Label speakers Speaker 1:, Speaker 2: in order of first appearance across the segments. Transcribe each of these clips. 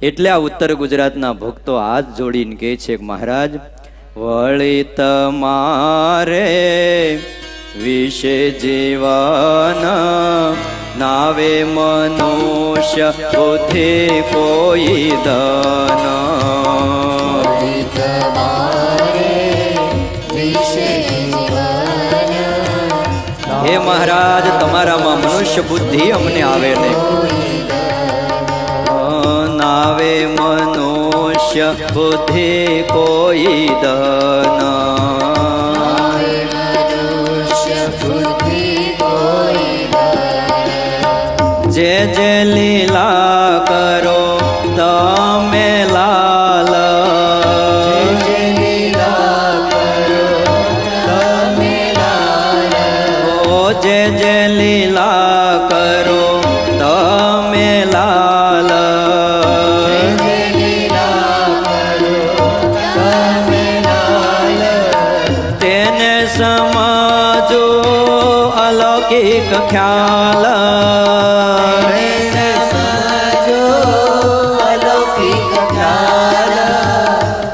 Speaker 1: એટલે આ ઉત્તર ગુજરાતના ભક્તો હાથ જોડીને કહે છે કે મહારાજ વળી તમારે વિશે જીવન નાવે મનુષ્ય બુદ્ધિ કોઈ ધન હે મહારાજ તમારામાં મનુષ્ય બુદ્ધિ અમને આવે નહીં નાવે મનુષ્ય બુદ્ધિ કોઈ ધન જે જે લીલા કરો તમે લાલ જે જે લીલા કરો તમે લાલ તેને સમજો અલૌકિક ખ્યાલ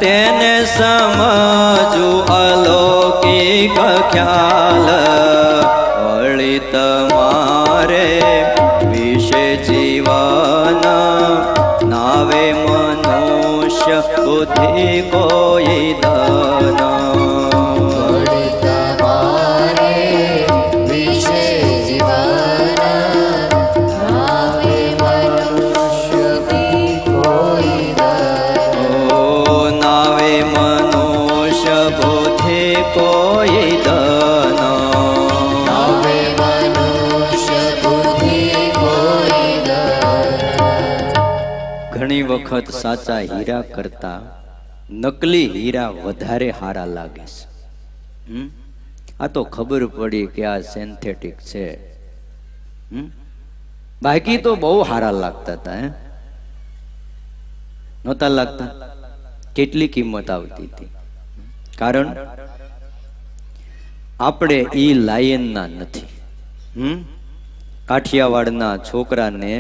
Speaker 1: તેને સમજો અલૌકિક ખ્યાલ વળી તમારે વિશે જીવન નાવે મનુષ્ય બુદ્ધિ કોઈ ધન કોઈ ધન ઘણી વખત સાચા હીરા કરતા નકલી હીરા વધારે હારા લાગે છે આ તો ખબર પડી કે આ સિન્થેટિક છે બાકી તો બહુ હારા લાગતા હતા નહોતા લાગતા કેટલી કિંમત આવતી હતી કારણ આપણે ઈ લાયનના નથી કાઠિયાવાડના છોકરાને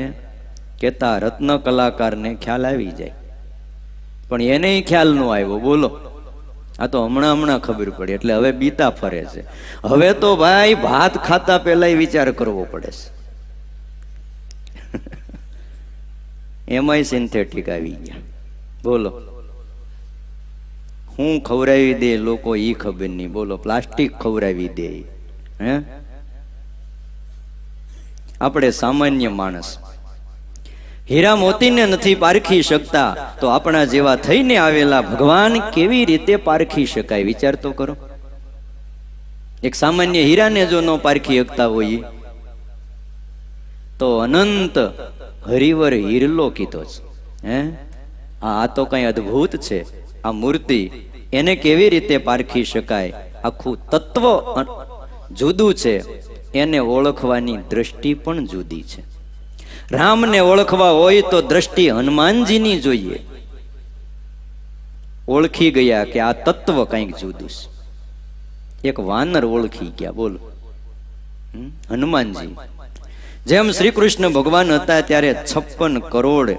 Speaker 1: કેતા રત્ન કલાકારને ખ્યાલ આવી જાય પણ એને ખ્યાલ ન આવ્યો બોલો આ તો હમણાં ખબર પડી એટલે હવે બીતા ફરે છે હવે તો ભાઈ ભાત ખાતા પહેલા વિચાર કરવો પડે છે એમાંય સિન્થેટિક આવી ગયા બોલો હું ખવડાવી દે લોકો ઈ ખબર નહીં બોલો પ્લાસ્ટિક ખવડાવી દે હે આપણે સામાન્ય માણસ હીરા મોતીને નથી પારખી શકતા તો આપણા જેવા થઈને આવેલા ભગવાન કેવી રીતે પારખી શકાય વિચાર તો કરો એક સામાન્ય હીરાને જો ન પારખી શકતા હોઈએ તો અનંત હરિવર હીરલો કીધો છે હે આ તો કઈ અદ્ભુત છે આ મૂર્તિ એને કેવી રીતે પારખી શકાય આખું તત્વ જુદું છે એને ઓળખવાની દ્રષ્ટિ પણ જુદી છે રામને ઓળખવા હોય તો દ્રષ્ટિ હનુમાનજીની જોઈએ ઓળખી ગયા કે આ તત્વ કંઈક જુદું છે એક વાનર ઓળખી ગયા બોલો હનુમાનજી જેમ શ્રી કૃષ્ણ ભગવાન હતા ત્યારે 56 કરોડ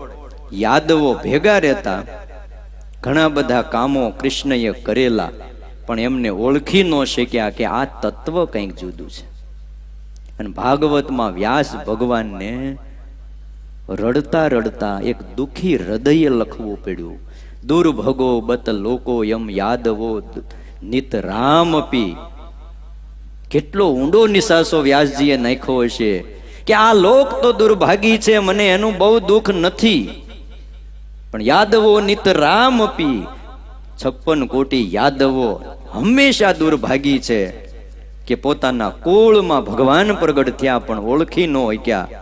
Speaker 1: યાદવો ભેગા રહેતા ઘણા બધા કામો કૃષ્ણએ કરેલા પણ એમને ઓળખી ન શક્યા કે આ તત્વ કંઈક જુદું છે અને ભાગવતમાં વ્યાસ ભગવાનને રડતા રડતા એક દુખી હૃદયે લખવું પડ્યું દુર્ભગો બત લોકો યમ યાદવો નિત રામ પી કેટલો ઊંડો નિસાસો વ્યાસજીએ નાખ્યો હશે કે આ લોક તો દુર્ભાગી છે મને એનું બહુ દુઃખ નથી પણ યાદવો નિત રામ પી 56 કોટી યાદવો હંમેશા દુર્ભાગી છે કે પોતાના કુળમાં ભગવાન પ્રગટ થયા પણ ઓળખી ન શક્યા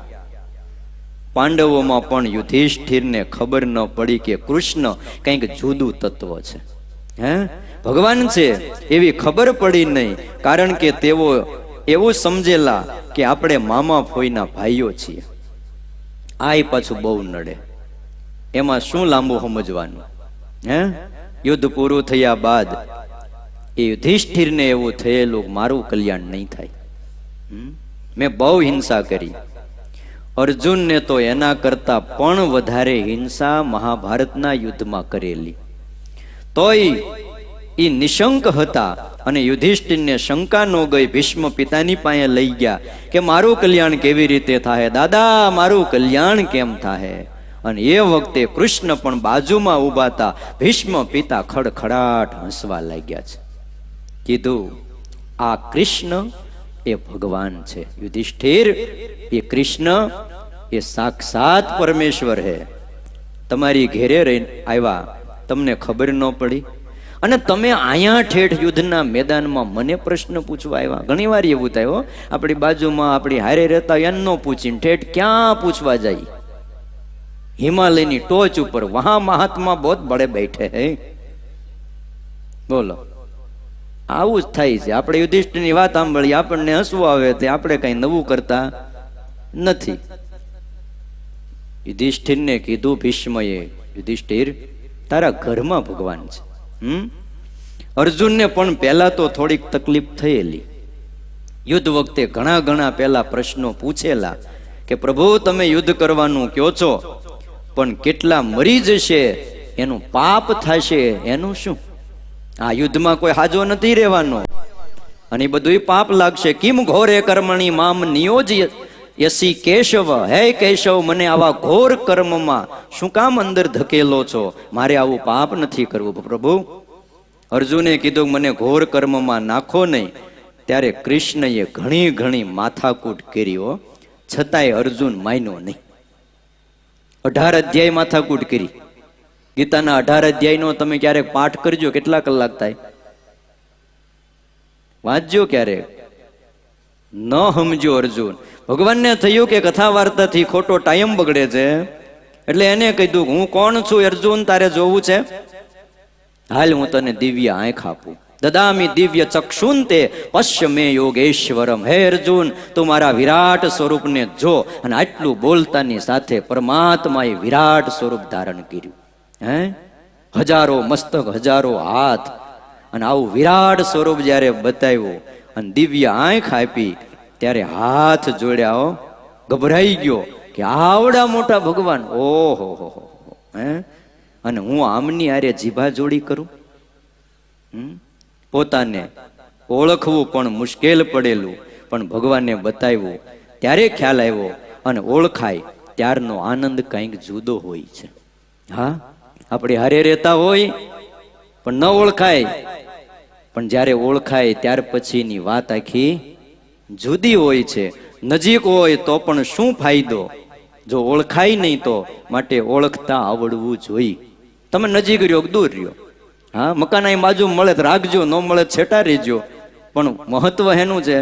Speaker 1: પાંડવોમાં પણ યુધિષ્ઠિરને ખબર ન પડી કે કૃષ્ણ કંઈક જુદું તત્વ છે હે ભગવાન છે એવી ખબર પડી નહીં કારણ કે તેઓ એવું સમજેલા કે આપણે મામા ફોઈના ભાઈઓ છીએ આ પાછું બહુ નડે એમાં શું લાંબુ સમજવાનું હે યુદ્ધ પૂરું થયા બાદ એ યુધિષ્ઠિરને એવું થયેલું મારું કલ્યાણ નહીં થાય મેં બહુ હિંસા કરી અર્જુનને તો એના કરતા પણ વધારે હિંસા મહાભારતના યુદ્ધમાં કરેલી. તોય એ નિશંક હતા અને યુધિષ્ઠિરને શંકા ન ગઈ. ભીષ્મ પિતાની પાસે લઈ ગયા કે મારું કલ્યાણ કેવી રીતે થાય દાદા, મારું કલ્યાણ કેમ થાય? અને એ વખતે કૃષ્ણ પણ બાજુમાં ઊભા હતા. ભીષ્મ પિતા ખડખડાટ હસવા લાગ્યા છે. કીધું આ કૃષ્ણ એ ભગવાન છે. યુધિષ્ઠિર, એ કૃષ્ણ એ સાક્ષાત પરમેશ્વર હે. તમારી ઘેરે રહીને આવ્યા, તમને ખબર ન પડી અને તમે અહીંયા ઠેઠ યુદ્ધના મેદાનમાં મને પ્રશ્ન પૂછવા આવ્યા. ઘણી વાર એવું થાય હો, આપણી બાજુમાં આપણી હારે રહેતા એનો પૂછીને ઠેઠ ક્યાં પૂછવા જાય? હિમાલયની ટોચ ઉપર વહાં મહાત્મા બહુ બડે બેઠે હે. બોલો, આવું જ થાય છે. આપણે યુધિષ્ઠિરની વાત સાંભળી, આપણને હસવું આવે તે આપણે કઈ નવું કરતા નથી. યુધિષ્ઠિરને કીધું ભીષ્મએ, યુધિષ્ઠિર તારા ઘરમાં ભગવાન છે. અર્જુનને પણ પહેલા તો થોડીક તકલીફ થયેલી. યુદ્ધ વખતે ઘણા પહેલા પ્રશ્નો પૂછેલા કે પ્રભુ તમે યુદ્ધ કરવાનું કહો છો, પણ કેટલા મરી જશે, એનું પાપ થશે, એનું શું? આ યુદ્ધમાં કોઈ હાજો નથી રહેવાનો અને બધું પાપ લાગશે. કિમ ઘોરે કર્મણી મામ નિયોજ્ય યસી કેશવ, હે કેશવ મને આવા ઘોર કર્મમાં શું કામ અંદર ધકેલો છો? મારે આવું પાપ નથી કરવું પ્રભુ. અર્જુને કીધું મને ઘોર કર્મમાં નાખો નહીં. ત્યારે કૃષ્ણએ ઘણી માથાકૂટ કરી, છતાંય અર્જુન માન્યો નહીં. 18 અધ્યાય માથાકૂટ કરી. ગીતાના 18 અધ્યાયનો તમે ક્યારેક પાઠ કરજો, કેટલા કલાક થાય? વાંચજો ક્યારેક. ન સમજો અર્જુન. ભગવાનને થયું કે કથા વાર્તાથી ખોટો ટાઈમ બગડે છે, એટલે એને કીધું હું કોણ છું અર્જુન, તારે જોવું છે? હાલ હું તને દિવ્ય આંખ આપું. દદામી દિવ્ય ચક્ષુંતે પશ્ય મે યોગેશ્વરમ. હે અર્જુન, તું મારા વિરાટ સ્વરૂપને જો. અને આટલું બોલતાની સાથે પરમાત્માએ વિરાટ સ્વરૂપ ધારણ કર્યું. હજારો મસ્તક, હજારો હાથ, અને આવું વિરાટ સ્વરૂપ જ્યારે બતાવ્યું અને દિવ્ય આંખ આપી, ત્યારે હાથ જોડ્યા. ગભરાઈ ગયો કે આવડા મોટા ભગવાન, ઓહો હો, અને હું આમની આરે જીભા જોડી કરું? પોતાને ઓળખવું પણ મુશ્કેલ પડેલું, પણ ભગવાનને બતાવ્યું ત્યારે ખ્યાલ આવ્યો. અને ઓળખાય ત્યારનો આનંદ કંઈક જુદો હોય છે. હા, આપણે હારે રહેતા હોય પણ ન ઓળખાય, પણ જ્યારે ઓળખાય ત્યાર પછીની વાત આખી જુદી હોય છે. નજીક હોય તો પણ શું ફાયદો જો ઓળખાય નહીં તો? માટે ઓળખતા આવડવું જોઈએ. તમે નજીક રહ્યો દૂર રહ્યો, હા મકાન અહીં બાજુ મળે તો રાખજો, ન મળે છેટા રહેજો, પણ મહત્વ એનું છે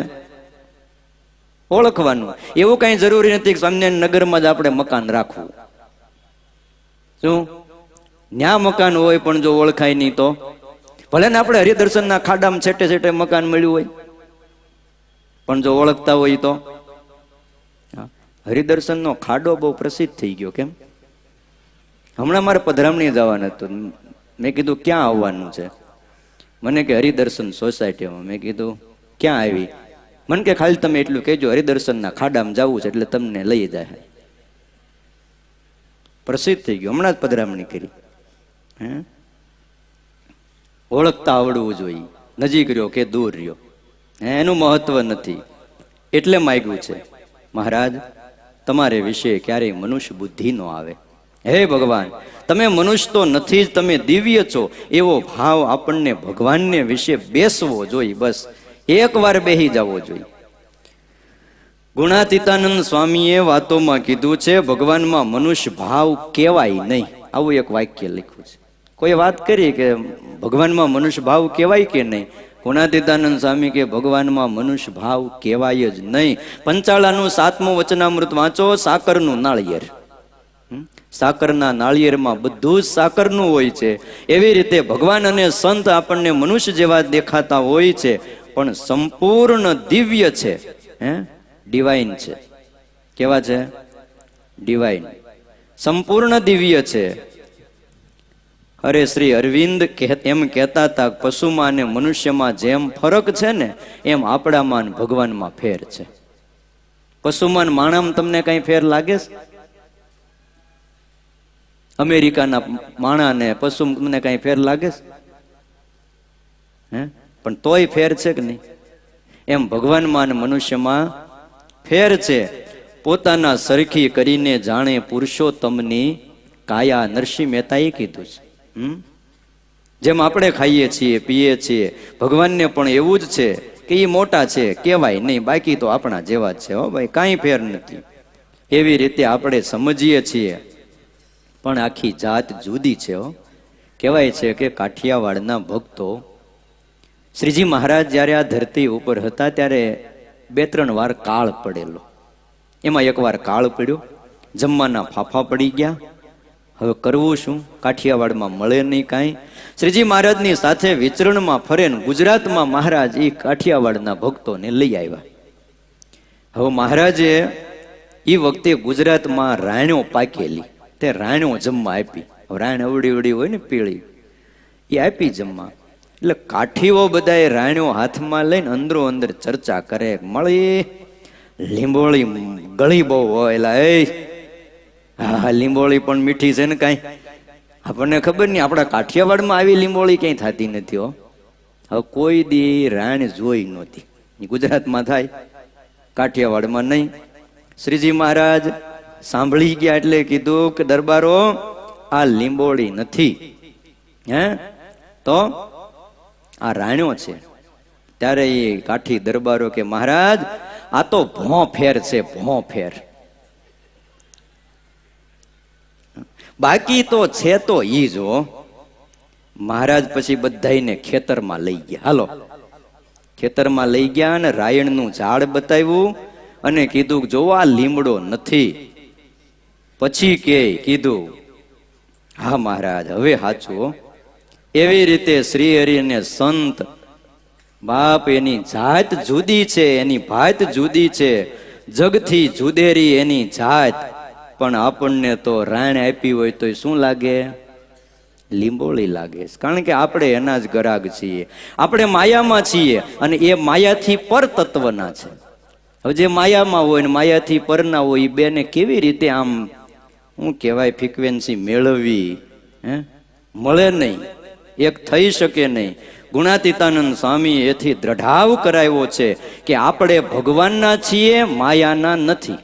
Speaker 1: ઓળખવાનું. એવું કઈ જરૂરી નથી કે સ્વામિનારાયણ નગરમાં જ આપણે મકાન રાખવું. શું ન્યા મકાન હોય પણ જો ઓળખાય નહીં તો? ભલે ને આપણે હરિદર્શનના ખાડામાં છેટે છેટે મકાન મળ્યું હોય, પણ જો ઓળખતા હોય તો? હરિદર્શનનો ખાડો બહુ પ્રસિદ્ધ થઈ ગયો. કેમ? હમણાં મારે પધરામણી જવાનું હતું. મેં કીધું ક્યાં આવવાનું છે? મને કે હરિદર્શન સોસાયટીમાં. મેં કીધું ક્યાં આવી? મને કે ખાલી તમે એટલું કહેજો હરિદર્શનના ખાડામાં જવું છે એટલે તમને લઈ જાય. પ્રસિદ્ધ થઈ ગયું, હમણાં જ પધરામણી કરી. ઓળખતા આવડવું જોઈએ. નજીક રહ્યો કે દૂર રહ્યો એનું મહત્વ નથી. એટલે માગ્યું છે મહારાજ તમારે વિશે ક્યારેય મનુષ્ય બુદ્ધિ ન આવે. હે ભગવાન, તમે મનુષ્ય તો નથી જ, તમે દિવ્ય છો, એવો ભાવ આપણને ભગવાનને વિશે બેસવો જોઈએ. બસ એકવાર બેહી જવો જોઈએ. ગુણાતીતાનંદ સ્વામીએ વાતોમાં કીધું છે ભગવાનમાં મનુષ્ય ભાવ કહેવાય નહીં. આવું એક વાક્ય લખ્યું છે. કોઈ વાત કરી કે ભગવાનમાં મનુષ્ય ભાવ કહેવાય કે નહીં? ગુણાતીતાનંદ સ્વામી કે ભગવાનમાં મનુષ્ય ભાવ કહેવાય જ નહીં. પંચાળાનું 7મું વચનામૃત વાંચો. સાકરનું નાળિયેર, સાકરના નાળિયેરમાં બધું જ સાકરનું હોય છે. એવી રીતે ભગવાન અને સંત આપણને મનુષ્ય જેવા દેખાતા હોય છે, પણ સંપૂર્ણ દિવ્ય છે. ડિવાઇન છે. કેવા છે? ડિવાઇન, સંપૂર્ણ દિવ્ય છે. અરે શ્રી અરવિંદ એમ કહેતા હતા પશુમાં અને મનુષ્યમાં જેમ ફરક છે ને, એમ આપણામાં ભગવાનમાં ફેર છે. પશુમાન માણામાં તમને કઈ ફેર લાગે છે? અમેરિકાના માણા ને પશુ તમને કઈ ફેર લાગે છે? હે? પણ તોય ફેર છે કે નહીં? એમ ભગવાનમાં અને મનુષ્યમાં ફેર છે. પોતાના સરખી કરીને જાણે પુરુષોત્તમની કાયા, નરસિંહ મહેતાએ કીધું છે. જેમ આપણે ખાઈએ છીએ પીએ છીએ, ભગવાનને પણ એવું જ છે કે એ મોટા છે કહેવાય નહીં, બાકી તો આપણા જેવા જ છે. હો ભાઈ, કાંઈ ફેર નથી. એવી રીતે આપણે સમજીએ છીએ, પણ આખી જાત જુદી છે. હો, કહેવાય છે કે કાઠિયાવાડના ભક્તો, શ્રીજી મહારાજ જ્યારે આ ધરતી ઉપર હતા ત્યારે 2-3 વાર કાળ પડેલો. એમાં એકવાર કાળ પડ્યો, જમવાના ફાફા પડી ગયા. હવે કરવું શું? કાઠિયાવાડમાં મળે નહીં કાંઈ. શ્રીજી મહારાજની સાથે વિચરણમાં ફરે ને ગુજરાતમાં મહારાજ એ કાઠિયાવાડના ભક્તોને લઈ આવ્યા. હવે મહારાજે એ વખતે ગુજરાતમાં રાણ્યો પાકેલી, તે રાણ્યો જમવા આપી. રાણ અવડી અવડી હોય ને પીળી, એ આપી જમવા. એટલે કાઠીઓ બધાએ રાણ્યો હાથમાં લઈને અંદરો અંદર ચર્ચા કરે. મળી લીંબોળી ગળી બહુ હોય, એટલે હા લીંબોળી પણ મીઠી છે ને કાંઈ આપણને ખબર નહીં. આપણા કાઠિયાવાડમાં આવી લીંબોળી ક્યાંય થતી નથી. હો, હવે કોઈ દી રાણ જોઈ નહોતી. ગુજરાતમાં થાય, કાઠિયાવાડમાં નહીં. શ્રીજી મહારાજ સાંભળી ગયા એટલે કીધું કે દરબારો, આ લીંબોળી નથી, હે તો આ રાણ્યો છે. ત્યારે એ કાઠી દરબારો કે મહારાજ આ તો ભોં ફેર છે, ભોં ફેર. બાકી તો છે તો ઈ જો. મહારાજ પછી બધાઈને ખેતરમાં લઈ ગયા. હાલો, ખેતરમાં લઈ ગયા અને રાયણનું ઝાડ બતાવ્યું અને કીધું જો આ લીમડો નથી. પછી કીધું હા મહારાજ હવે સાચું. એવી રીતે શ્રી હરિ અને સંત બાપ એની જાત જુદી છે, એની ભાત જુદી છે, જગથી જુદેરી એની જાત. પણ આપણને તો રાણ આપી હોય તો શું લાગે? લીંબોળી લાગે. કારણ કે આપણે એના જ ગરાગ છીએ, આપણે માયામાં છીએ અને એ માયાથી પર તત્વના છે. હવે જે માયામાં હોય ને માયાથી પરના હોય એ બેને કેવી રીતે આમ શું કહેવાય ફ્રીક્વન્સી મેળવવી? હે, મળે નહીં, એક થઈ શકે નહીં. ગુણાતીતાનંદ સ્વામી એથી દ્રઢાવ કરાવ્યો છે કે આપણે ભગવાનના છીએ, માયાના નથી.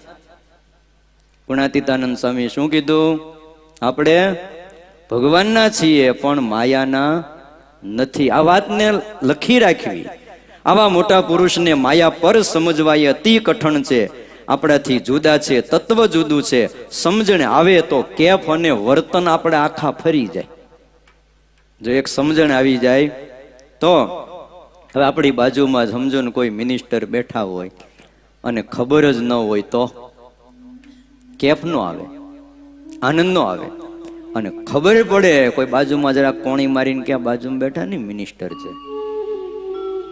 Speaker 1: ગુણાતીતાનંદ સ્વામી શું કીધું? આપણે ભગવાનના છીએ પણ માયાના નથી. આ વાતને લખી રાખવી. આવા મોટા પુરુષને માયા પર સમજવા એ અતિ કઠણ છે. આપણાથી જુદા છે, તત્વ જુદું છે. સમજણ આવે તો કેફ અને વર્તન આપણે આખા ફરી જાય. જો એક સમજણ આવી જાય તો. હવે આપણી બાજુમાં સમજો ને કોઈ મિનિસ્ટર બેઠા હોય અને ખબર જ ન હોય તો કેફ નો આવે, આનંદ નો આવે. અને ખબર પડે કોઈ બાજુમાં જરા કોણી મારીને ક્યાં બાજુમાં બેઠા ને મિનિસ્ટર છે,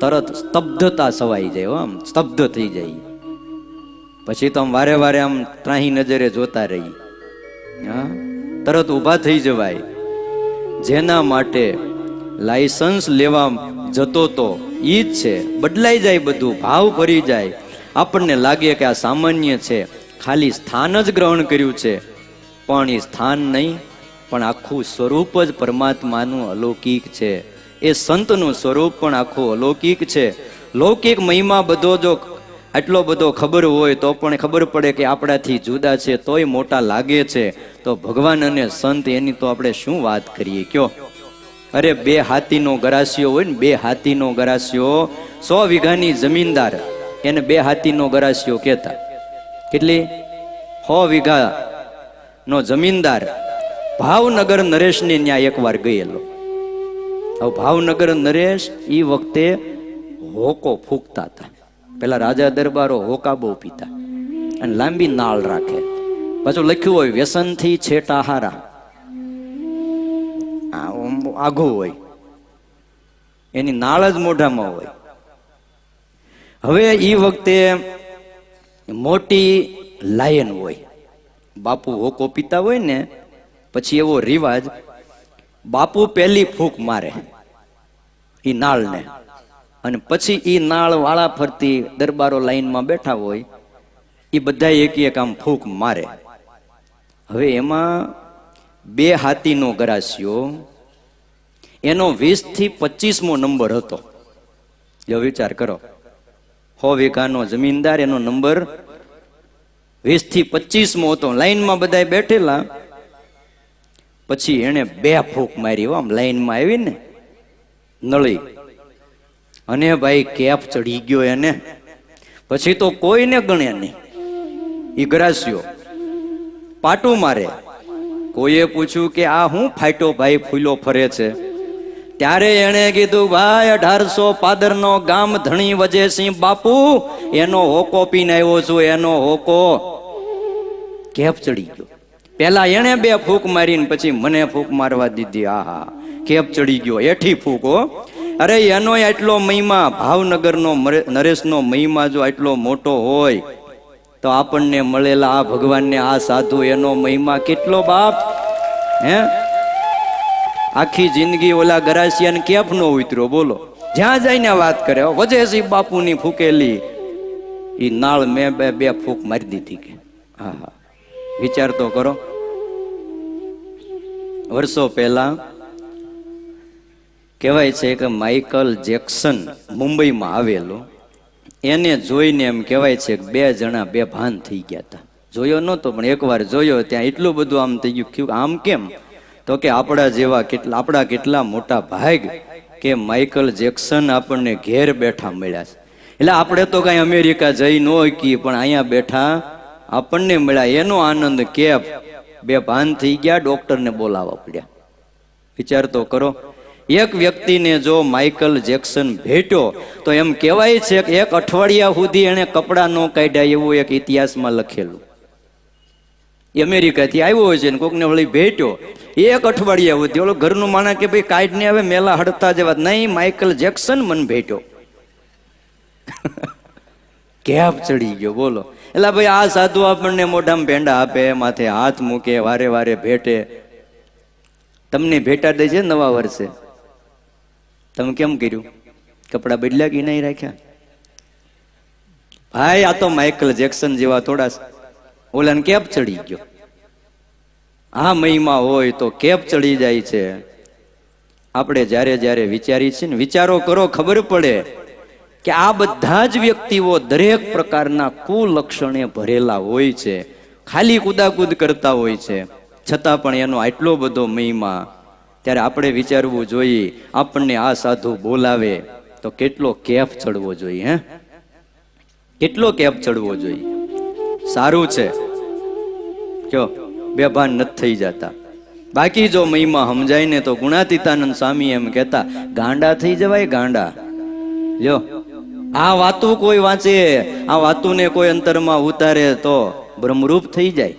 Speaker 1: તરત સ્તબ્ધતા સવાઈ જાય. આમ સ્તબ્ધ થઈ જાય. પછી તો આમ વારે વારે આમ ત્રાહી નજરે જોતા રહી. હા, તરત ઊભા થઈ જવાય. જેના માટે લાયસન્સ લેવા જતો તો ઈ જ છે. બદલાઈ જાય બધું, ભાવ ભરી જાય. આપણને લાગે કે આ સામાન્ય છે, ખાલી સ્થાન જ ગ્રહણ કર્યું છે. પણ એ સ્થાન નહીં, પણ આખું સ્વરૂપ જ પરમાત્માનું અલૌકિક છે. એ સંતનું સ્વરૂપ પણ આખું અલૌકિક છે. લૌકિક મહિમા બધો જો આટલો બધો ખબર હોય તો પણ ખબર પડે કે આપણાથી જુદા છે, તોય મોટા લાગે છે. તો ભગવાન અને સંત એની તો આપણે શું વાત કરીએ કયો? અરે 2 હાથીનો ગરાસિયો હોય ને, 2 હાથીનો ગરાસિયો, 100 વીઘાની જમીનદાર એને 2 હાથીનો ગરાસિયો કહેતા. કેટલી? 100 વીઘા નો જમીનદાર ભાવનગર નરેશને ત્યાં એકવાર ગયેલો. હવે ભાવનગર નરેશ એ વખતે હોકો ફૂંકતા હતા. પેલા રાજા દરબારો હોકા બહુ પીતા અને લાંબી નાળ રાખે. પાછું લખ્યું હોય વ્યસનથી છેટા હારા, આઘું હોય, એની નાળ જ મોઢામાં હોય. હવે એ વખતે મોટી લાયન હોય. બાપુ હોકો પીતા હોય ને પછી એવો રિવાજ, બાપુ પહેલી ફૂંક મારે ઈ નાળને, અને પછી ઈ નાળ વાળા ફરતી દરબારો લાઈનમાં બેઠા હોય એ બધા એક એક આમ ફૂંક મારે. હવે એમાં 2 હાથીનો ગરાસિયો, એનો 20 થી 25મો નંબર હતો. જો વિચાર કરો, 100 વીઘાનો જમીનદાર, એનો નંબર 20 થી 25મો હતો. લાઈનમાં બધા બેઠેલા. પછી એને 2 ફૂંક મારી, આમ લાઈનમાં આવી ને નળી, અને ભાઈ કેપ ચડી ગયો એને. પછી તો કોઈને ગણે નહીં. ઈ ગરાસિયો પાટું મારે. કોઈએ પૂછ્યું કે આ હું ફાટ્યો ભાઈ ફૂલો ફરે છે? ત્યારે એને કીધું, ભાઈ 1800 પાદરનો ગામ ધણી વજેસિંહ બાપુ, એનો હોકો પીને આવ્યો છું, એનો હોકો. કેપ ચડી ગયો. પેલા એને 2 ફૂંક મારીને પછી મને ફૂંક મારવા દીધી. આહા, કેપ ચડી ગયો. એઠી ફૂંક હો. અરે એનો આટલો મહિમા, ભાવનગરનો નરેશનો મહિમા જો આટલો મોટો હોય તો આપણને મળેલા આ ભગવાનને, આ સાધુ, એનો મહિમા કેટલો બાપ. હે, આખી જિંદગી ઓલા ગરાસિયાને કેપ નો ઉતર્યો. બોલો, જ્યાં જઈને વાત કરે, વજેસિંહ બાપુની ફૂકેલી ઈ નાળ મેં 2 ફૂંક મારી દીધી કે. હા હા, વિચાર તો કરો. વર્ષો પહેલા કહેવાય છે કે માઇકલ જેક્સન મુંબઈમાં આવેલો. એને જોઈને એમ કહેવાય છે કે 2 જણા બેભાન થઈ ગયા હતા. જોયો નહોતો પણ એકવાર જોયો, ત્યાં એટલું બધું આમ થઈ ગયું. આમ કેમ? તો કે આપણા કેટલા મોટા ભાગ કે માઇકલ જેક્સન આપણને ઘેર બેઠા મળ્યા છે. એટલે આપણે તો કઈ અમેરિકા જઈ ન શકીએ, પણ અહીંયા બેઠા આપણને મળ્યા. એનો આનંદ કેપ. બેભાન થઈ ગયા, ડોક્ટરને બોલાવવા પડ્યા. વિચાર તો કરો. એક વ્યક્તિને જો માઇકલ જેક્સન ભેટ્યો તો એમ કહેવાય છે કે 1 અઠવાડિયા સુધી એને કપડાં ન કાઢ્યા, એવું એક ઇતિહાસમાં લખેલું. અમેરિકાથી આવ્યો હોય છે ને કોકને વળી ભેટ્યો, 1 અઠવાડિયા સુધી. ઓલો ઘરનું માણસ કે ભાઈ કાઢને હવે મેલા હડતા જેવા. નહીં, માઇકલ જેક્સન મને ભેટ્યો. કેપ ચડી ગયો. બોલો. એટલે ભાઈ આ સાધુ આપણને મોઢામાં ભેંડા આપે, માથે હાથ મૂકે, વારે વારે ભેટે. તમને ભેટા દે છે નવા વર્ષે. તમે કેમ કર્યું? કપડા બદલ્યા કે નહીં રાખ્યા? ભાઈ આ તો માઇકલ જેક્સન જેવા થોડા. ઓલાને કેપ ચડી ગયો. આ મહિમા હોય તો કેપ ચડી જાય છે. આપણે જ્યારે જ્યારે વિચારી છીએ ને, વિચારો કરો, ખબર પડે કે આ બધા જ વ્યક્તિઓ દરેક પ્રકારના કુલક્ષણે ભરેલા હોય છે. ખાલી કુદાકુદ કરતા હોય છે, છતાં પણ એનો આટલો બધો મહિમા. ત્યારે આપણે વિચારવું જોઈએ, આપણને આ સાધુ બોલાવે તો કેટલો કેપ ચડવો જોઈએ. હે, કેટલો કેપ ચડવો જોઈએ. સારું છે કયો, બેભાન નથી થઈ જતા. બાકી જો મહિમા સમજાય ને તો ગુણાતીતાનંદ સ્વામી એમ કહેતા, ગાંડા થઈ જવાય, ગાંડા. લ્યો, આ વાતું કોઈ વાંચે, આ વાતુને કોઈ અંતરમાં ઉતારે તો બ્રહ્મરૂપ થઈ જાય,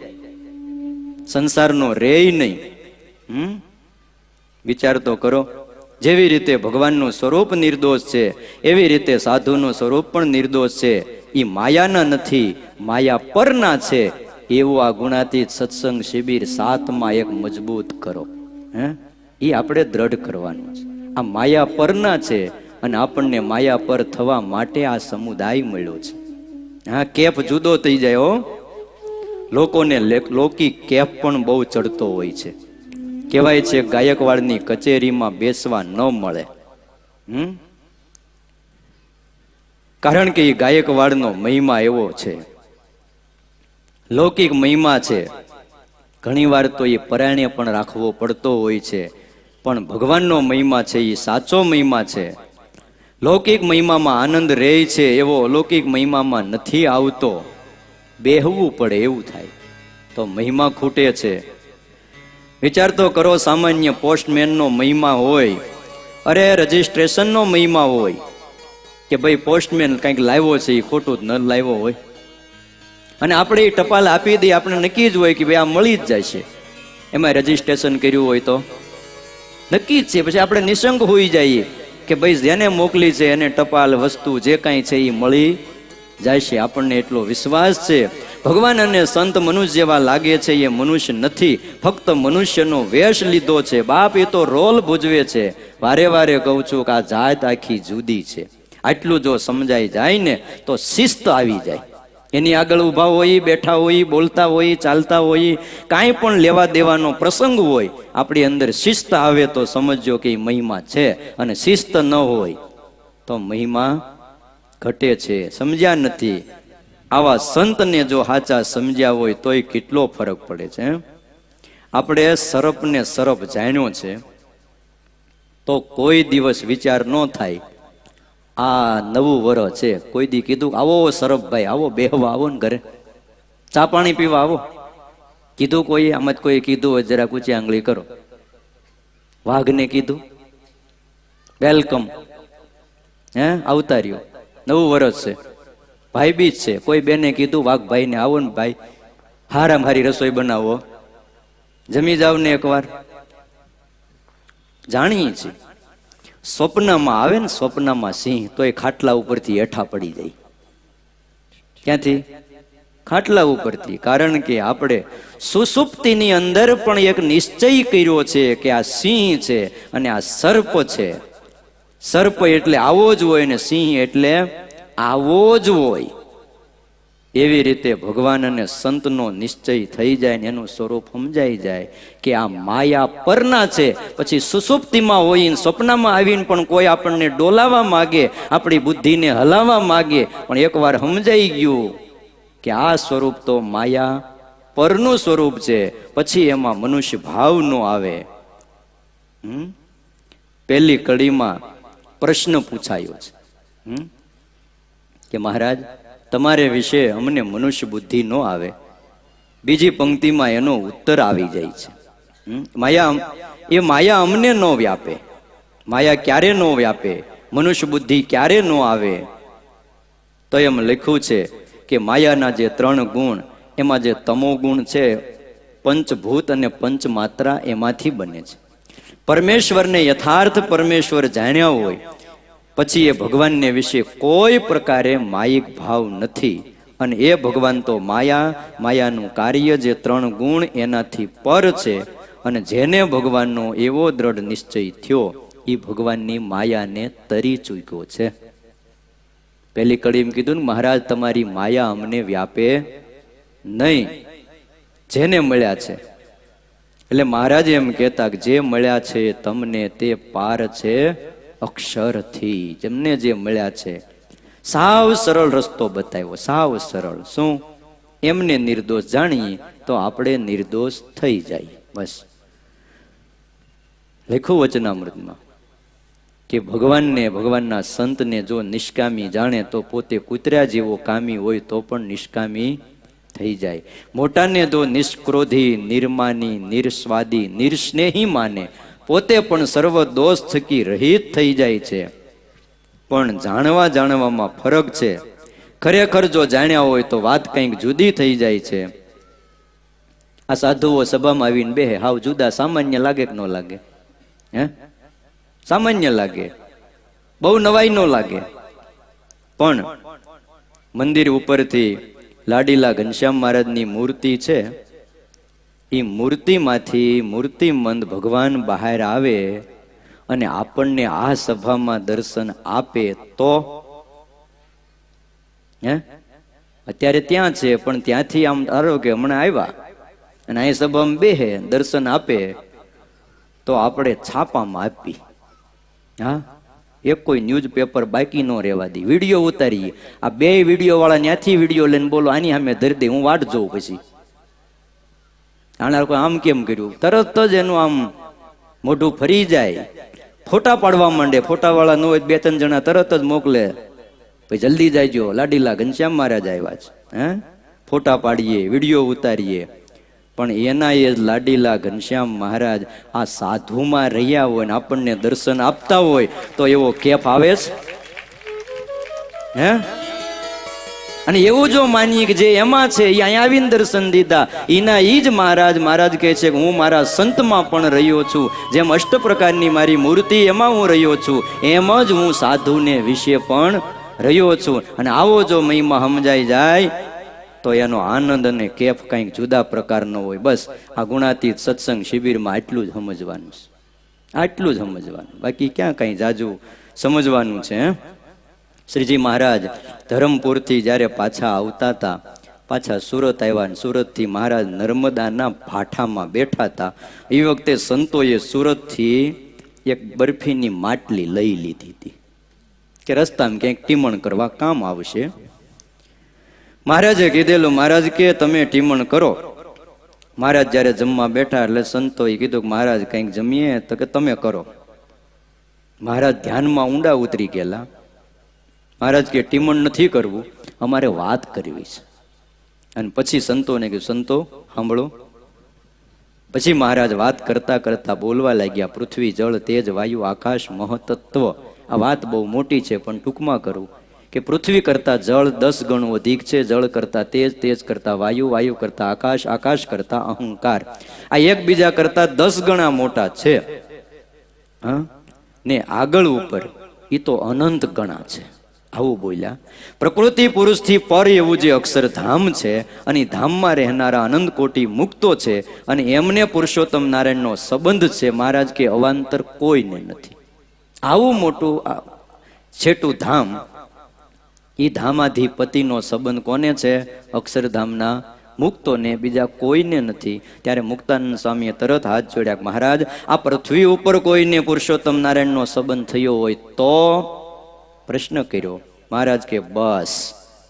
Speaker 1: સંસારનો રેય નહીં. વિચાર તો કરો. જેવી રીતે ભગવાનનું સ્વરૂપ નિર્દોષ છે, એવી રીતે સાધુનું સ્વરૂપ પણ નિર્દોષ છે. એ માયાના નથી, માયા પરના છે. એવું આ ગુણાતીત સત્સંગ શિબિર 7માં 1 મજબૂત કરો. હે, એ આપણે દ્રઢ કરવાનું છે. આ માયા પરના છે અને આપણને માયા પર થવા માટે આ સમુદાય મળ્યો છે. હા, કેપ જુદો થઈ જાય હો. લોકોને લૌકિક કેપ પણ બહુ ચડતો હોય છે. કહેવાય છે ગાયકવાડની કચેરીમાં બેસવા ન મળે. કારણ કે એ ગાયકવાડનો મહિમા એવો છે, લૌકિક મહિમા છે. ઘણી વાર તો એ પરાયણે પણ રાખવો પડતો હોય છે, પણ ભગવાનનો મહિમા છે એ સાચો મહિમા છે. લૌકિક મહિમામાં આનંદ રહે છે, એવો અલૌકિક મહિમામાં નથી આવતો. બેહવું પડે એવું થાય તો મહિમા ખૂટે છે. વિચાર તો કરો, સામાન્ય પોસ્ટમેનનો મહિમા હોય, અરે રજીસ્ટ્રેશનનો મહિમા હોય કે ભાઈ પોસ્ટમેન કંઈક લાવ્યો છે એ ખોટું જ ન લાવ્યો હોય, અને આપણે એ ટપાલ આપી દઈએ, આપણે નક્કી જ હોય કે ભાઈ આ મળી જ જાય છે. એમાં રજીસ્ટ્રેશન કર્યું હોય તો નક્કી જ છે. પછી આપણે નિશંક હોઈ જઈએ કે ભાઈ જેને મોકલી છે એને ટપાલ વસ્તુ જે કાંઈ છે એ મળી જાય છે. આપણને એટલો વિશ્વાસ છે. ભગવાન અને સંત મનુષ્ય જેવા લાગે છે એ મનુષ્ય નથી, ફક્ત મનુષ્યનો વેશ લીધો છે. બાપ એ તો રોલ ભજવે છે. વારે વારે કહું છું કે આ જાત આખી જુદી છે. આટલું જો સમજાઈ જાય ને તો શિસ્ત આવી જાય. એની આગળ ઊભા હોય, બેઠા હોય, બોલતા હોય, ચાલતા હોય, કાંઈ પણ લેવા દેવાનો પ્રસંગ હોય, આપણી અંદર શિસ્ત આવે તો સમજજો કે એ મહિમા છે, અને શિસ્ત ન હોય તો મહિમા ઘટે છે. સમજ્યા નથી. આવા સંતને જો સાચા સમજ્યા હોય તોય કેટલો ફરક પડે છે. આપણે સરપને સરપ જાણ્યો છે તો કોઈ દિવસ વિચાર ન થાય આ નવું વરસ છે, કોઈ દી કીધું આવો સરપભાઈ આવો બેહવા આવો ને ઘરે ચા પાણી પીવા આવો, કીધું કોઈ? આમાં કોઈ કીધું હોય જરા ઊંચી આંગળી કરો. વાઘને કીધું વેલકમ, હે આવતા રહ્યો, નવું વરસ છે, ભાઈ બીજ છે, કોઈ બેને કીધું વાઘભાઈ ને આવો ને ભાઈ હારામ હારી રસોઈ બનાવો, જમી જાવ ને એકવાર. જાણીએ છીએ સ્વપ્નમાં આવે ને, સ્વપ્નમાં સિંહ તો એ ખાટલા ઉપરથી હેઠા પડી જાય. ક્યાંથી? ખાટલા ઉપરથી. કારણ કે આપણે સુષુપ્તિની અંદર પણ એક નિશ્ચય કર્યો છે કે આ સિંહ છે અને આ સર્પ છે. સર્પ એટલે આવો જ હોય ને સિંહ એટલે આવો જ હોય. એવી રીતે ભગવાન અને સંતનો નિશ્ચય થઈ જાય ને એનું સ્વરૂપ સમજાઈ જાય કે આ માયા પરના છે. પછી સુષુપ્તિમાં હોય, સ્વપ્નમાં આવીને પણ કોઈ આપણને ડોલાવા માગે, આપણી બુદ્ધિને હલાવવા માગે, પણ એકવાર સમજાઈ ગયું કે આ સ્વરૂપ તો માયા પરનું સ્વરૂપ છે, પછી એમાં મનુષ્ય ભાવ નો આવે. પહેલી કડીમાં પ્રશ્ન પૂછાયો છે કે મહારાજ તમારે વિશે અમને મનુષ્ય બુદ્ધિ ન આવે. બીજી પંક્તિમાં એનો ઉત્તર આવી જાય છે. માયા અમને ન વ્યાપે. માયા ક્યારે ન વ્યાપે? મનુષ્ય બુદ્ધિ ક્યારે ન આવે? તો એમ લખ્યું છે કે માયાના જે 3 ગુણ, એમાં જે તમો ગુણ છે, પંચભૂત અને પંચમાત્રા એમાંથી બને છે. પરમેશ્વરને યથાર્થ પરમેશ્વર જાણ્યા હોય પછી એ ભગવાનને વિશે કોઈ પ્રકારે માયિક ભાવ નથી. અને એ ભગવાન તો માયાનું કાર્ય જે 3 ગુણ એનાથી પર છે. અને જેને ભગવાનનો એવો દ્રઢ નિશ્ચય થયો એ ભગવાનની માયાને તરી ચૂક્યો છે. પહેલી કડી એમ કીધું ને મહારાજ તમારી માયા અમને વ્યાપે નહીં, જેને મળ્યા છે. એટલે મહારાજ એમ કહેતા કે જે મળ્યા છે તમને તે પાર છે અક્ષરથી. જેમને જે મળ્યા છે સાવ સરળ રસ્તો બતાવ્યો, સાવ સરળ. શું? એમને નિર્દોષ જાણીએ તો આપણે નિર્દોષ થઈ જાય. બસ લખ્યું વચનામૃતમાં કે ભગવાનને, ભગવાનના સંતને જો નિષ્કામી જાણે તો પોતે કૂતરા જેવો કામી હોય તો પણ નિષ્કામી થઈ જાય. મોટાને જો નિષ્ક્રોધી, નિર્માની, નિર્સ્વાદી, નિર્સ્નેહી માને પોતે પણ સર્વ દોષ થકી રહિત થઈ જાય છે. પણ જાણવામાં ફરક છે. ખરેખર જો જાણ્યા હોય તો વાત કંઈક જુદી થઈ જાય છે. આ સાધુઓ સભામાં આવીને બેહે, હાવ જુદા. સામાન્ય લાગે કે ન લાગે? હે? સામાન્ય લાગે, બહુ નવાઈ ન લાગે. પણ મંદિર ઉપરથી લાડીલા ઘનશ્યામ મહારાજની મૂર્તિ છે, એ મૂર્તિમાંથી મૂર્તિમંત ભગવાન બહાર આવે અને આપણને આ સભામાં દર્શન આપે તો અત્યારે ત્યાં છે પણ ત્યાંથી આમ ધારો કે હમણાં આવ્યા અને અહીં સભામાં બેહે દર્શન આપે તો આપણે છાપામાં આપી. હા, એક કોઈ ન્યૂઝપેપર બાકી ન રહેવા દે. વિડીયો ઉતારીએ, આ 2 વિડીયો વાળા ત્યાંથી વિડીયો લઈને બોલો આની સામે ધરી દે, હું વાટ જોઉં. પછી આના કોઈ આમ કેમ કર્યું, તરત જ એનું આમ મોઢું ફરી જાય, ફોટા પાડવા માંડે. ફોટા વાળા ન હોય 2-3 જણા તરત જ મોકલે, પછી જલ્દી જાયજો લાડીલા ઘનશ્યામ મહારાજ આવ્યા છે. હે, ફોટા પાડીએ, વિડીયો ઉતારીએ. પણ એના એ લાડીલા ઘનશ્યામ મહારાજ આ સાધુમાં રહ્યા હોય ને આપણને દર્શન આપતા હોય તો એવો કેફ આવે છે? હે? અને એવું જો માનીએ કે જે એમાં છે એ અહીંયા આવીને દર્શન દીધા, એના ઈ જ મહારાજ કહે છે કે હું મારા સંતમાં પણ રહ્યો છું. જેમ 8 પ્રકારની મારી મૂર્તિ એમાં હું રહ્યો છું, એમ જ હું સાધુને વિશે પણ રહ્યો છું. અને આવો જો મહિમા સમજાઈ જાય તો એનો આનંદ અને કેફ કંઈક જુદા પ્રકારનો હોય. બસ આ ગુણાતીત સત્સંગ શિબિરમાં આટલું જ સમજવાનું છે, આટલું જ સમજવાનું. બાકી ક્યાં કંઈ જાજુ સમજવાનું છે? શ્રીજી મહારાજ ધરમપુરથી જ્યારે પાછા આવતા હતા, પાછા સુરત આવ્યા ને સુરતથી મહારાજ નર્મદાના ભાઠામાં બેઠા હતા. એ વખતે સંતોએ સુરતથી એક બરફીની માટલી લઈ લીધી હતી કે રસ્તામાં ક્યાંક ટીમણ કરવા કામ આવશે. મહારાજે કીધેલું, મહારાજ કે તમે ટીમણ કરો. મહારાજ જ્યારે જમવા બેઠા એટલે સંતોએ કીધું કે મહારાજ કંઈક જમીએ, તો કે તમે કરો. મહારાજ ધ્યાનમાં ઊંડા ઉતરી ગયેલા. મહારાજ કે ટીમણ નથી કરવું, અમારે વાત કરવી છે. અને પછી સંતોને કહ્યું, સંતો સાંભળો. પછી મહારાજ વાત કરતા કરતા બોલવા લાગ્યા, પૃથ્વી જળ તેજ વાયુ આકાશ મહતત્વ. આ વાત બહુ મોટી છે પણ ટૂંકમાં કરું કે પૃથ્વી કરતા જળ 10 ગણું અધિક છે, જળ કરતા તેજ, તેજ કરતા વાયુ, વાયુ કરતા આકાશ, આકાશ કરતા અહંકાર. આ એકબીજા કરતા 10 ગણા મોટા છે. હા ને આગળ ઉપર એ તો અનંત ગણા છે. આવું બોલ્યા. પ્રકૃતિ પુરુષથી પર એવું જે અક્ષરધામ છે અને ધામમાં રહેનારા અનંત કોટી મુક્તો છે અને એમને પુરુષોત્તમ નારાયણનો સંબંધ છે. મહારાજ કે અવાંતર કોઈને નથી. આવું મોટું છેટું ધામ, એ ધામાધિપતિનો સંબંધ કોને છે? અક્ષરધામના મુક્તોને, બીજા કોઈને નથી. ત્યારે મુક્તાનંદ સ્વામીએ તરત હાથ જોડ્યા, મહારાજ આ પૃથ્વી ઉપર કોઈને પુરુષોત્તમ નારાયણનો સંબંધ થયો હોય તો? પ્રશ્ન કર્યો. મહારાજ કે બસ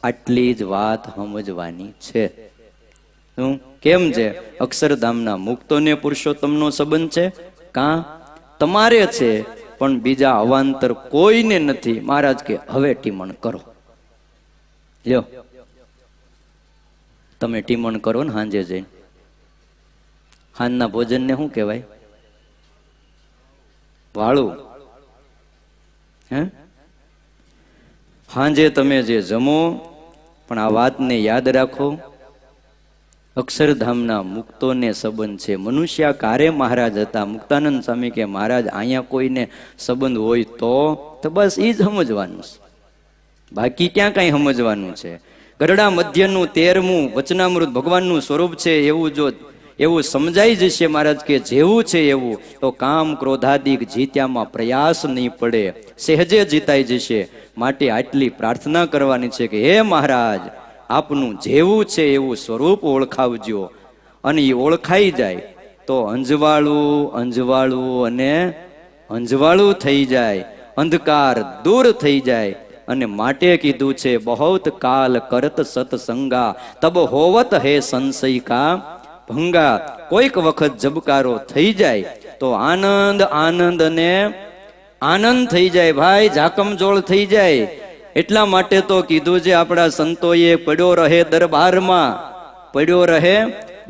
Speaker 1: આટલી જ વાત સમજવાની છે. શું કેમ છે? અક્ષરધામના મુક્તોને પુરુષોત્તમનો સંબંધ છે, કાં તમારે છે પણ બીજા અવાંતર કોઈને નથી. મહારાજ કે હવે ટીમણ કરો. લ્યો તમે ટીમણ કરો ને સાંજે જઈને. સાંજના ભોજનને શું કહેવાય? વાળું. હે સાંજે તમે જે જમો, પણ આ વાતને યાદ રાખો, અક્ષરધામના મુક્તોને સંબંધ છે. મનુષ્ય કારે મહારાજ હતા. મુક્તાનંદ સ્વામી કે મહારાજ અહીંયા કોઈને સંબંધ હોય તો બસ એ જ સમજવાનું છે, બાકી ક્યાં કઈ સમજવાનું છે? ગરડા મધ્યનું 13મું વચનામૃત ભગવાનનું સ્વરૂપ છે. એવું સમજાઈ જશે મહારાજ કે જેવું છે એવું, તો કામ ક્રોધાદિક જીત્યામાં પ્રયાસ નહીં પડે, સહેજે જીતાઈ જશે. માટે આટલી પ્રાર્થના કરવાની છે કે હે મહારાજ, આપનું જેવું છે એવું સ્વરૂપ ઓળખાવજો. અને એ ઓળખાઈ જાય તો અંજવાળું અને અંજવાળું થઈ જાય, અંધકાર દૂર થઈ જાય. અને માટે કીધું છે, બહોત કાલ કરત સત્સંગા તબ હોવત હે સંશય કા ભંગા. કોઈક વખત જબકારો થઈ જાય તો આનંદ અને આનંદ થઈ જાય ભાઈ, જાકમજોળ થઈ જાય. એટલા માટે તો કીધું છે આપણા સંતોએ, પડ્યો રહે દરબારમાં, પડ્યો રહે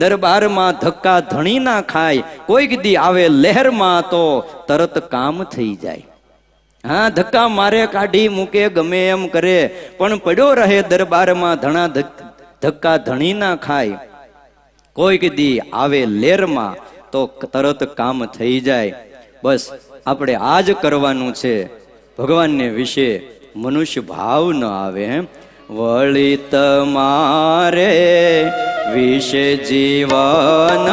Speaker 1: દરબારમાં, ધક્કા ધણી ના ખાય. કોઈક દી આવે લહેરમાં તો તરત કામ થઈ જાય. હા, ધક્કા મારે, કાઢી મૂકે, ગમે એમ કરે, પણ પડ્યો રહે દરબારમાં, ધણા ધક્કા ધણી ના ખાય. કોઈક દી આવે લેરમાં તો તરત કામ થઈ જાય. બસ આપણે આજ કરવાનું છે. ભગવાનને વિશે મનુષ્ય ભાવ ન આવે. વળી તમારે વિશે જીવન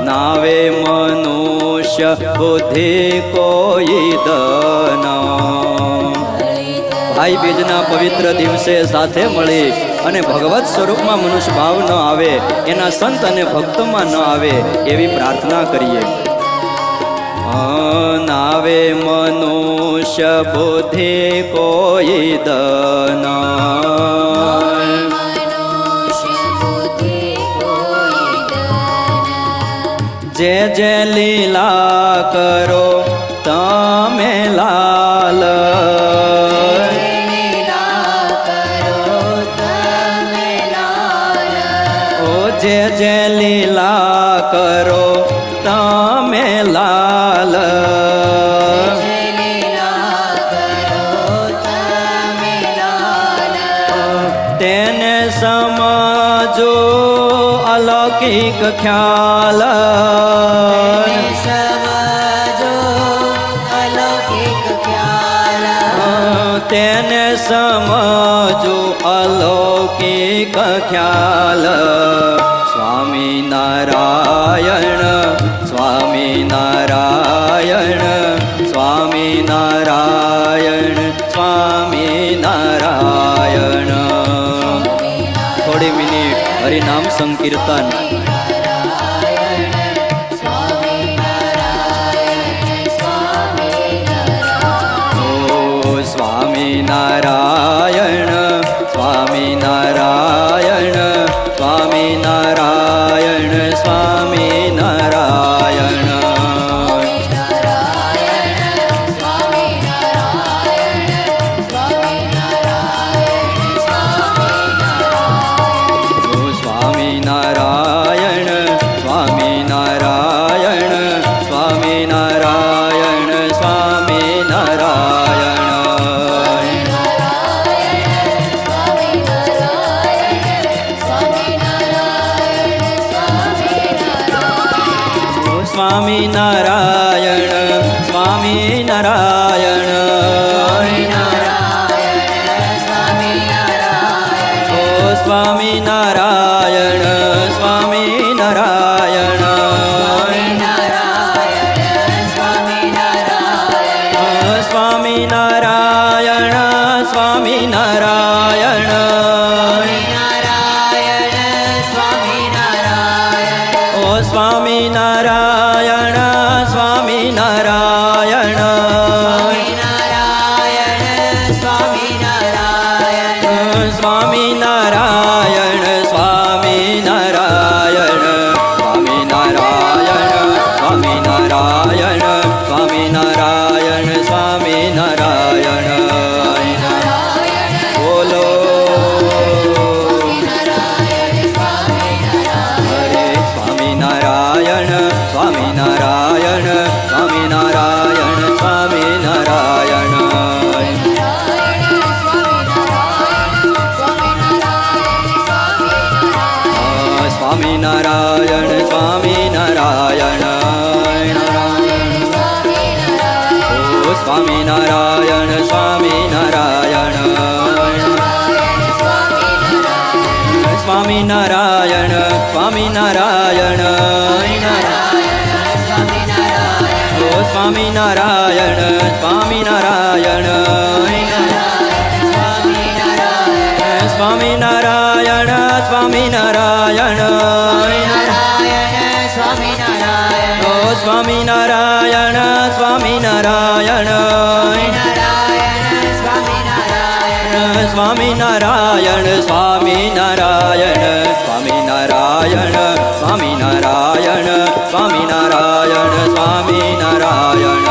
Speaker 1: નાવે મનુષ્ય બુદ્ધિ કોઈ દન. ભાઈ બીજના પવિત્ર દિવસે સાથે મળી અને ભગવત સ્વરૂપમાં મનુષ્ય ભાવ ન આવે, એના સંત અને ભક્તોમાં ન આવે, એવી પ્રાર્થના કરીએ. નાવે મનુષ્ય બુદ્ધિ કોઈ દન. જે જે લીલા કરો તમે લાલ, જે જે લીલા કરો તમે લાલ. તેને સમજો અલૌકિક ખ્યાલ, તેને સમજો અલૌકિક ખ્યાલ. સ્વામી નારાયણ, સ્વામી નારાયણ, સ્વામી નારાયણ, સ્વામી નામ સંકીર્તન. સ્વામિનારાયણ સ્વામિનારાયણ સ્વામિનારાયણ સ્વામિનારાયણ. સ્વામિનારાયણ સ્વામિનારાયણ સ્વામિનારાયણ સ્વામિનારાયણ. સ્વામિનારાયણ સ્વામિનારાયણ સ્વામિનારાયણ સ્વામિનારાયણ સ્વામિનારાયણ સ્વામિનારાયણ સ્વામિનારાયણ સ્વામિનારાયણ સ્વામિનારાયણ સ્વામિનારાયણ સ્વામિનારાયણ સ્વામિનારાયણ સ્વામિનારાયણ સ્વામિનારાયણ. બોલો હરે સ્વામિનારાયણ સ્વામિનારાયણ સ્વામિનારાયણ સ્વામિનારાયણ. સ્વામિનારાયણ સ્વામિનારાયણ ઓ સ્વામિનારાયણ સ્વામિનારાયણ સ્વામિનારાયણ સ્વામિનારાયણ ઓ સ્વામિનારાયણ સ્વામિનારાયણ સ્વામિનારાયણ સ્વામિનારાયણ ઓ સ્વામિનારાયણ સ્વામિનારાયણ સ્વામિનારાયણ સ્વામિનારાયણ સ્વામિનારાયણ સ્વામિનારાયણ સ્વામિનારાયણ સ્વામિનારાયણ.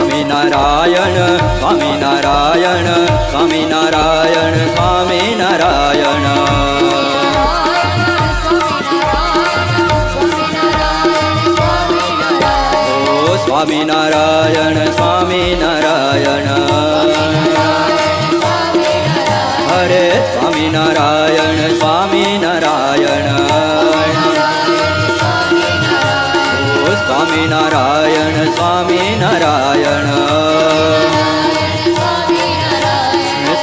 Speaker 1: સ્વામિનારાયણ સ્વામિનારાયણ સ્વામિનારાયણ સ્વામિનારાયણ. ઓ સ્વામિનારાયણ સ્વામિનારાયણ હરે સ્વામિનારાયણ સ્વામિનારાયણ ઓ સ્વામિનારાયણ સ્વામિનારાયણ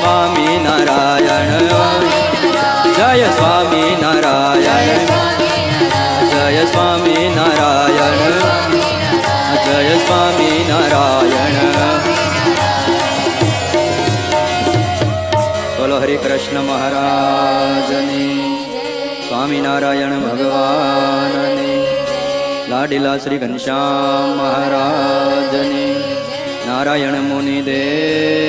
Speaker 1: સ્વામિનારાયણ જય સ્વામિનારાયણ જય સ્વામિનારાયણ જય સ્વામિનારાયણ. બોલો હરે કૃષ્ણ મહારાજની સ્વામિનારાયણ ભગવાનની લાડીલા શ્રી ઘનશ્યામ મહારાજની નારાયણ મુનિ દેવ